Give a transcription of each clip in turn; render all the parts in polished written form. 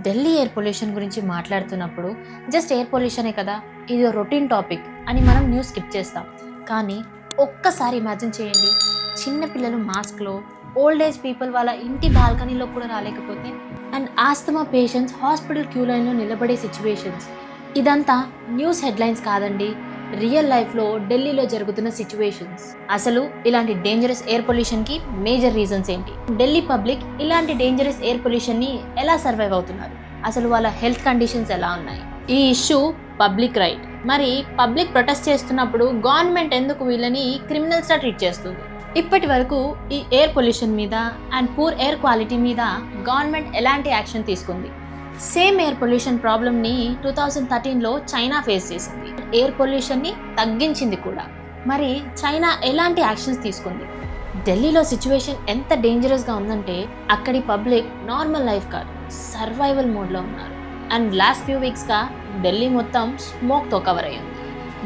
Delhi air pollution గురించి మాట్లాడుతున్నప్పుడు just air పొల్యూషనే కదా, ఇది రొటీన్ టాపిక్ అని మనం న్యూస్ స్కిప్ చేస్తాం. కానీ ఒక్కసారి ఇమాజిన్ చేయండి, చిన్నపిల్లలు మాస్క్లో, ఓల్డ్ ఏజ్ పీపుల్ వాళ్ళ ఇంటి బాల్కనీలో కూడా రాలేకపోతే, and asthma patients hospital queue లైన్లో నిలబడే సిచ్యువేషన్స్. ఇదంతా న్యూస్ హెడ్లైన్స్ కాదండి, రియల్ లైఫ్లో ఢిల్లీలో జరుగుతున్న సిచ్యువేషన్స్. అసలు ఇలాంటి డేంజరస్ ఎయిర్ పొల్యూషన్కి మేజర్ రీజన్స్ ఏంటి? ఢిల్లీ పబ్లిక్ ఇలాంటి డేంజరస్ ఎయిర్ పొల్యూషన్ని ఎలా సర్వైవ్ అవుతున్నారు? అసలు వాళ్ళ హెల్త్ కండిషన్స్ ఎలా ఉన్నాయి? ఈ ఇష్యూ పబ్లిక్ రైట్. మరి పబ్లిక్ ప్రొటెస్ట్ చేస్తున్నప్పుడు గవర్నమెంట్ ఎందుకు వీళ్ళని క్రిమినల్స్గా ట్రీట్ చేస్తుంది? ఇప్పటి వరకు ఈ ఎయిర్ పొల్యూషన్ మీద అండ్ పూర్ ఎయిర్ క్వాలిటీ మీద గవర్నమెంట్ ఎలాంటి యాక్షన్ తీసుకుంది? సేమ్ ఎయిర్ పొల్యూషన్ ప్రాబ్లమ్ని 2013లో చైనా ఫేస్ చేసింది. ఎయిర్ పొల్యూషన్ని తగ్గించింది కూడా. మరి చైనా ఎలాంటి యాక్షన్స్ తీసుకుంది? ఢిల్లీలో సిచ్యువేషన్ ఎంత డేంజరస్గా ఉందంటే అక్కడి పబ్లిక్ నార్మల్ లైఫ్ కాదు, సర్వైవల్ మోడ్లో ఉన్నారు. అండ్ లాస్ట్ ఫ్యూ వీక్స్గా ఢిల్లీ మొత్తం స్మోక్తో కవర్ అయ్యింది.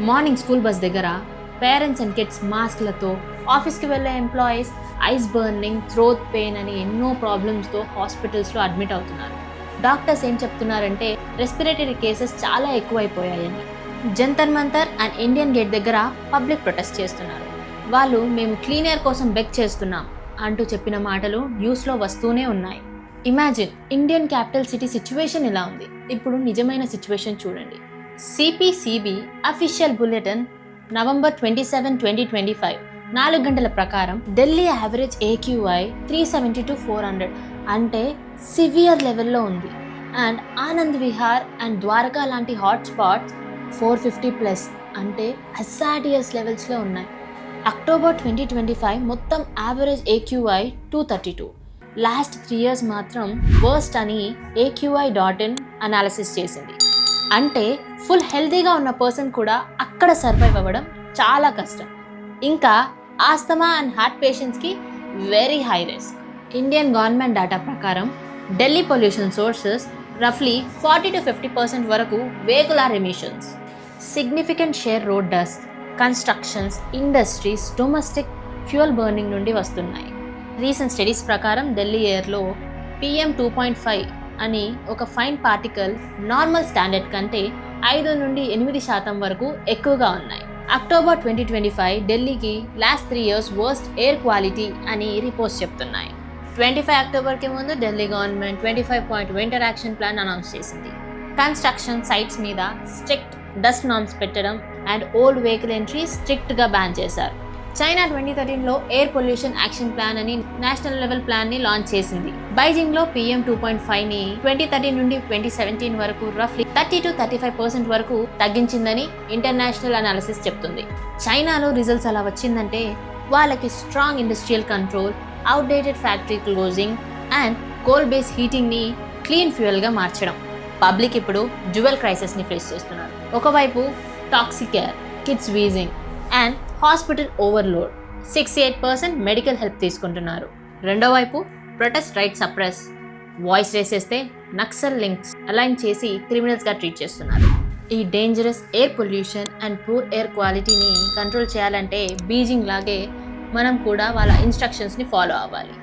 మార్నింగ్ స్కూల్ బస్ దగ్గర పేరెంట్స్ అండ్ కిడ్స్ మాస్క్లతో, ఆఫీస్కి వెళ్ళే employees ice burning, throat pain అని ఎన్నో ప్రాబ్లమ్స్తో హాస్పిటల్స్లో అడ్మిట్ అవుతున్నారు. డాక్టర్స్ ఏం చెప్తున్నారంటే రెస్పిరేటరీ కేసెస్ చాలా ఎక్కువైపోయాయని. Jantar Mantar and Indian gate దగ్గర పబ్లిక్ ప్రొటెస్ట్ చేస్తున్నారు. వాళ్ళు మేము క్లీన్ ఎయిర్ కోసం బెగ్ చేస్తున్నాం అంటూ చెప్పిన మాటలు న్యూస్లో వస్తూనే ఉన్నాయి. Imagine Indian capital city situation ఎలా ఉంది. ఇప్పుడు నిజమైన సిచ్యువేషన్ చూడండి. సిపిసిబి అఫీషియల్ బులెటిన్ నవంబర్ 27, 2025 4 గంటల ప్రకారం ఢిల్లీ యావరేజ్ AQI 370 to 400 అంటే సివియర్ లెవెల్లో ఉంది. అండ్ ఆనంద్ విహార్ అండ్ ద్వారకా లాంటి హాట్స్పాట్స్ 450+ అంటే హజార్డియస్ లెవెల్స్లో ఉన్నాయి. అక్టోబర్ 2025 మొత్తం యావరేజ్ AQI 232. లాస్ట్ 3 years మాత్రం వర్స్ట్ అని AQI.in అనాలిసిస్ చేసింది. అంటే ఫుల్ హెల్తీగా ఉన్న పర్సన్ కూడా అక్కడ సర్వైవ్ అవ్వడం చాలా కష్టం. ఇంకా ఆస్తమా అండ్ హార్ట్ పేషెంట్స్కి very high risk. Indian government data ప్రకారం ఢిల్లీ పొల్యూషన్ సోర్సెస్ రఫ్లీ 40 to 50% వరకు vehicular emissions, significant share road dust, constructions, industries, domestic fuel burning నుండి వస్తున్నాయి. రీసెంట్ స్టడీస్ ప్రకారం ఢిల్లీ ఎయిర్లో PM2.5 అని ఒక ఫైన్ పార్టికల్ నార్మల్ స్టాండర్డ్ కంటే 5 నుండి 8% వరకు ఎక్కువగా ఉన్నాయి. అక్టోబర్ 2025 ఢిల్లీకి last 3 years worst air quality అని రిపోర్ట్స్ చెప్తున్నాయి. 25 అక్టోబర్కి ముందు Delhi government 25-point winter action plan announce చేసింది. కన్స్ట్రక్షన్ సైట్స్ మీద స్ట్రిక్ట్ డస్ట్ నార్మ్స్ పెట్టడం అండ్ ఓల్డ్ వెహికల్ ఎంట్రీ స్ట్రిక్ట్గా బ్యాన్ చేశారు. చైనా 2013లో ఎయిర్ పొల్యూషన్ యాక్షన్ ప్లాన్ అని నేషనల్ లెవెల్ ప్లాన్ని లాంచ్ చేసింది. బైజింగ్లో PM2.5ని 2013 నుండి 2017 వరకు రఫ్లీ 30 to 35% వరకు తగ్గించిందని ఇంటర్నేషనల్ అనాలిసిస్ చెప్తుంది. చైనాలో రిజల్ట్స్ అలా వచ్చిందంటే వాళ్ళకి strong industrial control, outdated factory closing and coal base హీటింగ్ని క్లీన్ ఫ్యూయల్గా మార్చడం. పబ్లిక్ ఇప్పుడు డ్యువల్ క్రైసిస్ని ఫేస్ చేస్తున్నారు. ఒకవైపు toxic air, kids wheezing and hospital overload, 68% medical help తీసుకుంటున్నారు. రెండో వైపు protest right suppress, voice raise చేస్తే నక్సల్ లింక్స్ అలైన్ చేసి క్రిమినల్స్గా ట్రీట్ చేస్తున్నారు. ఈ dangerous air pollution and poor air క్వాలిటీని కంట్రోల్ చేయాలంటే బీజింగ్ లాగే మనం కూడా వాళ్ళ ఇన్స్ట్రక్షన్స్ని ఫాలో అవ్వాలి.